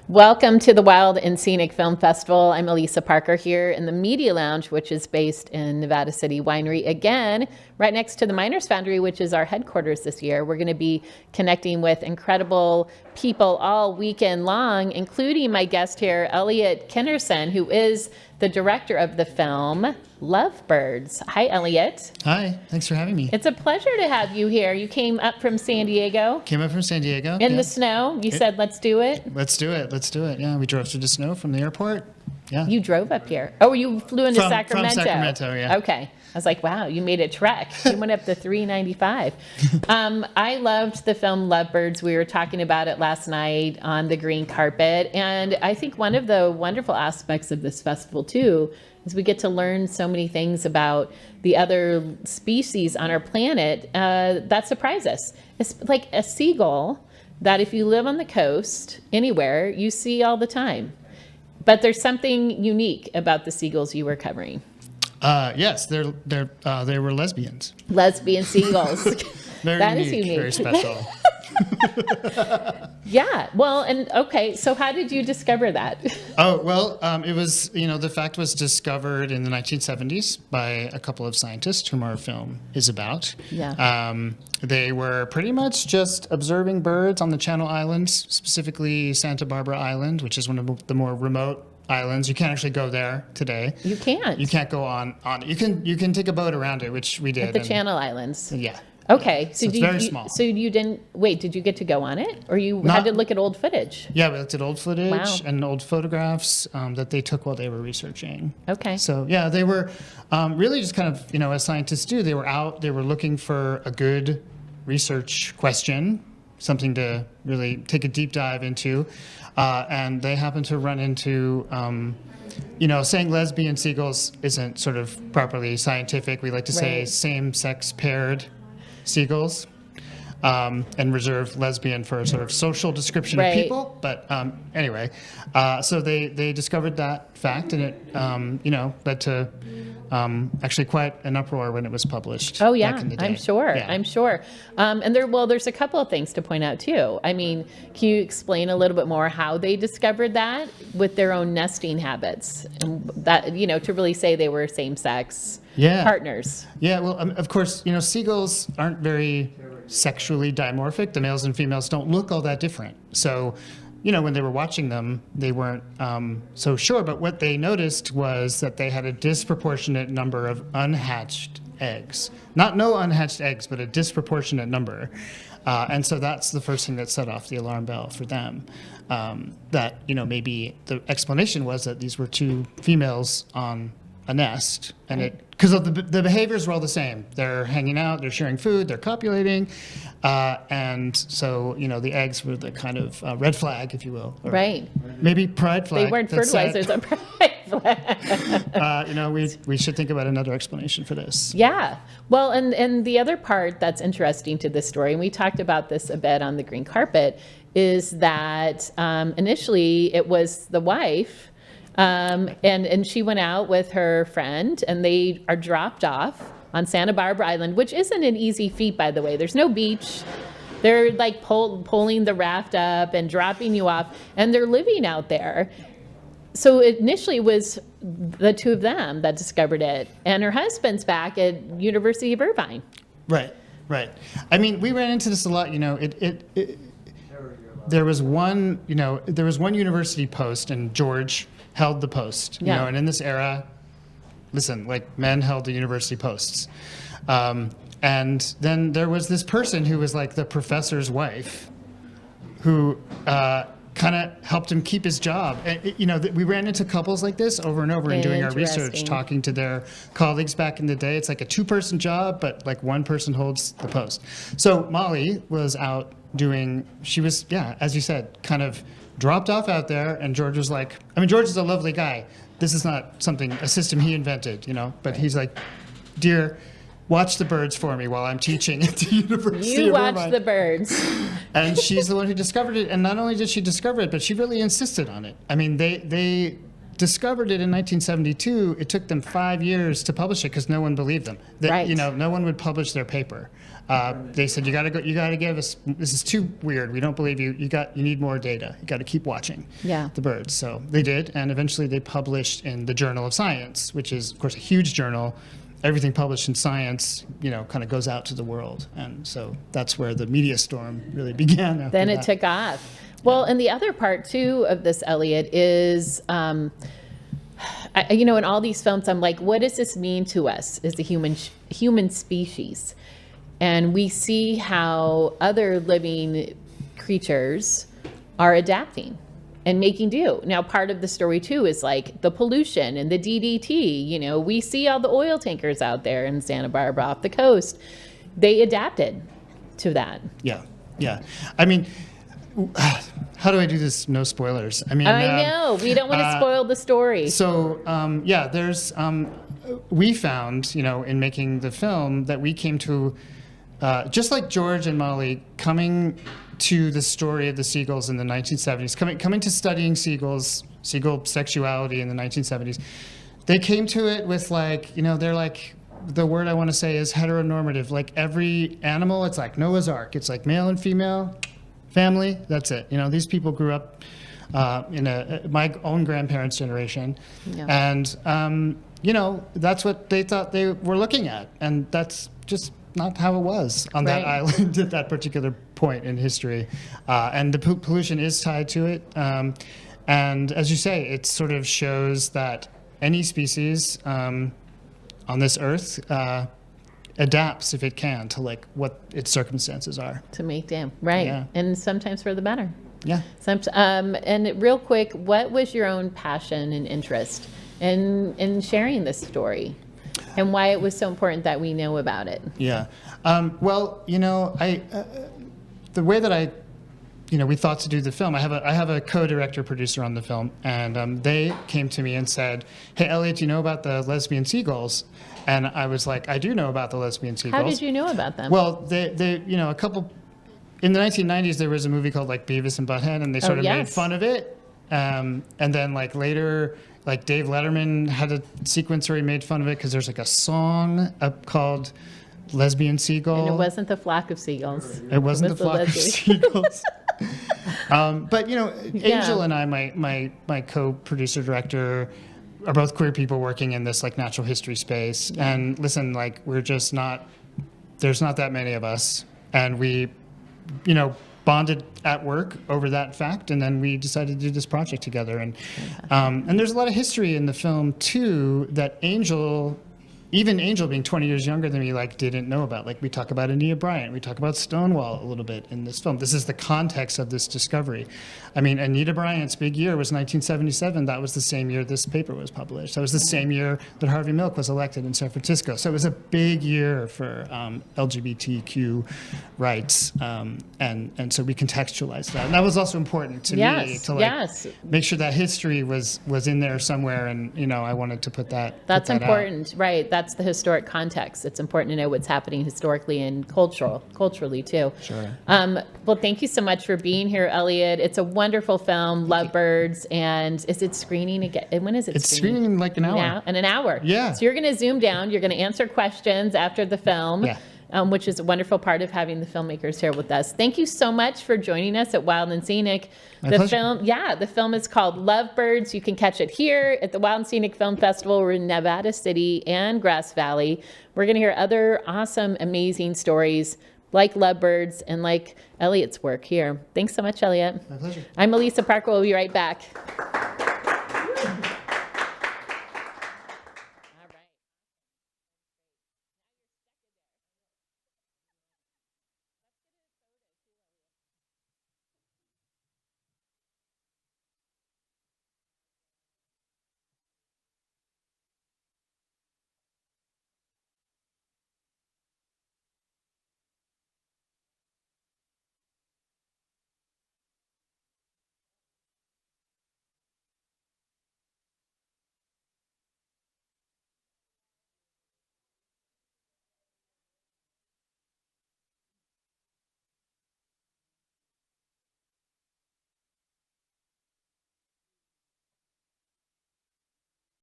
Welcome to the Wild and Scenic Film Festival. I'm Elisa Parker here in the Media Lounge, which is based in Nevada City Winery. Again, right next to the Miners Foundry, which is our headquarters this year. We're going to be connecting with incredible people all weekend long, including my guest here, Elliott Kennerson, who is the director of the film Lovebirds. Hi, Elliott. Hi, thanks for having me. It's a pleasure to have you here. You came up from San Diego. Came up from San Diego. In the snow. You said, let's do it. Let's do it. Yeah, we drove through the snow from the airport. Yeah. You drove up here. Oh, you flew into Sacramento. From Sacramento, yeah. Okay. I was like, wow, you made a trek. You went up the 395. I loved the film Lovebirds. We were talking about it last night on the green carpet. And I think one of the wonderful aspects of this festival, too, is we get to learn so many things about the other species on our planet that surprise us. It's like a seagull that if you live on the coast, anywhere, you see all the time. But there's something unique about the seagulls you were covering. Yes, they were lesbians. Lesbian seagulls. Very that unique, is unique. very special. Yeah. Well, and okay. So how did you discover that? Oh, well, it was, the fact was discovered in the 1970s by a couple of scientists whom our film is about. Yeah. They were pretty much just observing birds on the Channel Islands, specifically Santa Barbara Island, which is one of the more remote islands. You can't actually go there today. You can't. You can't go on. You can take a boat around it, which we did. At the Channel Islands. Yeah. Okay. So it's very small. So you didn't wait? Did you get to go on it, or you had to look at old footage? Yeah, we looked at old footage Wow. and old photographs that they took while they were researching. Okay. So yeah, they were really just kind of as scientists do. They were out. They were looking for a good research question, something to really take a deep dive into, and they happened to run into. Saying lesbian seagulls isn't sort of properly scientific. We like to say Right. same-sex paired seagulls, and reserve lesbian for a sort of social description Right. of people. But anyway, so they discovered that fact, and it led to actually quite an uproar when it was published. Oh yeah, back in the day. I'm sure. Yeah. I'm sure. And there's a couple of things to point out too. I mean, can you explain a little bit more how they discovered that with their own nesting habits, and that to really say they were same-sex partners? Yeah, well, of course, seagulls aren't very sexually dimorphic. The males and females don't look all that different. So, when they were watching them, they weren't so sure. But what they noticed was that they had a disproportionate number of unhatched eggs. Not no unhatched eggs, but a disproportionate number. And so that's the first thing that set off the alarm bell for them. That, maybe the explanation was that these were two females on a nest, and because the behaviors were all the same. They're hanging out, they're sharing food, they're copulating, and so the eggs were the kind of red flag, if you will, or Right. maybe pride flag. They weren't that said, fertilizers. A pride flag. we should think about another explanation for this. Yeah. Well, and the other part that's interesting to this story, and we talked about this a bit on the green carpet, is that initially it was the wife. And she went out with her friend, and they are dropped off on Santa Barbara Island, which isn't an easy feat, by the way. There's no beach. They're like pulling the raft up and dropping you off, and they're living out there. So initially it was the two of them that discovered it, and her husband's back at University of Irvine. Right. I mean, we ran into this a lot. There was one university post, and George held the post, and in this era, listen, like men held the university posts. And then there was this person who was like the professor's wife who kind of helped him keep his job. And, we ran into couples like this over and over in doing our research, talking to their colleagues back in the day. It's like a two-person job, but like one person holds the post. So Molly was out she was, as you said, kind of dropped off out there, and George was like, George is a lovely guy. This is not a system he invented, but he's like, dear, watch the birds for me while I'm teaching at the University of Irvine. You watch the birds. And she's the one who discovered it. And not only did she discover it, but she really insisted on it. I mean, they discovered it in 1972, it took them 5 years to publish it because no one believed them. Right. No one would publish their paper. They said, you got to give us, this is too weird. We don't believe you. You need more data. You got to keep watching the birds. So they did, and eventually they published in the Journal of Science, which is, of course, a huge journal. Everything published in science, kind of goes out to the world. And so that's where the media storm really began. After then it that. took off. Well, and the other part, too, of this, Elliott, is, in all these films, I'm like, what does this mean to us as the human species? And we see how other living creatures are adapting and making do. Now, part of the story, too, is like the pollution and the DDT. We see all the oil tankers out there in Santa Barbara off the coast. They adapted to that. Yeah. I mean, how do I do this? No spoilers. I know. We don't want to spoil the story. So, there's, we found, in making the film that we came to, just like George and Molly coming to the story of the seagulls in the 1970s, coming to studying seagull sexuality in the 1970s, they came to it with they're like, the word I want to say is heteronormative. Like every animal, it's like Noah's Ark. It's like male and female, family, that's it. These people grew up in my own grandparents' generation, and that's what they thought they were looking at, and that's just not how it was on that island at that particular point in history. And the pollution is tied to it, and as you say, it sort of shows that any species on this earth adapts, if it can, to what its circumstances are. To make do, right? Yeah. And sometimes for the better. Yeah. And real quick, what was your own passion and interest in sharing this story, and why it was so important that we know about it? Yeah. Well, the way that we thought to do the film, I have a co-director producer on the film, and they came to me and said, "Hey, Elliott, do you know about the lesbian seagulls?" And I was like, "I do know about the lesbian seagulls." How did you know about them? Well, they a couple in the 1990s there was a movie called Beavis and Butthead, and they sort of made fun of it. And then later, Dave Letterman had a sequence where he made fun of it because there's a song called Lesbian Seagull. And it wasn't the flock of seagulls. It wasn't the flock of seagulls. But Angel and I, my co-producer director, are both queer people working in this natural history space. And listen, we're just not, there's not that many of us. And we, bonded at work over that fact, and then we decided to do this project together. And there's a lot of history in the film too that even Angel being 20 years younger than me, didn't know about. We talk about Anita Bryant, we talk about Stonewall a little bit in this film. This is the context of this discovery. I mean, Anita Bryant's big year was 1977. That was the same year this paper was published. That was the same year that Harvey Milk was elected in San Francisco. So it was a big year for LGBTQ rights, and so we contextualized that. And that was also important to me to make sure that history was in there somewhere, and I wanted to put that. That's put that important, out. Right? That's the historic context. It's important to know what's happening historically and culturally too. Sure. Well, thank you so much for being here, Elliott. It's a wonderful film, Lovebirds, and is it screening again? And when is it? It's screening in an hour. Now, in an hour. Yeah. So you're going to zoom down. You're going to answer questions after the film. Yeah. Which is a wonderful part of having the filmmakers here with us. Thank you so much for joining us at Wild and Scenic. My pleasure. The film is called Lovebirds. You can catch it here at the Wild and Scenic Film Festival. We're in Nevada City and Grass Valley. We're going to hear other awesome, amazing stories like Lovebirds and like Elliott's work here. Thanks so much, Elliott. My pleasure. I'm Elisa Parker. We'll be right back.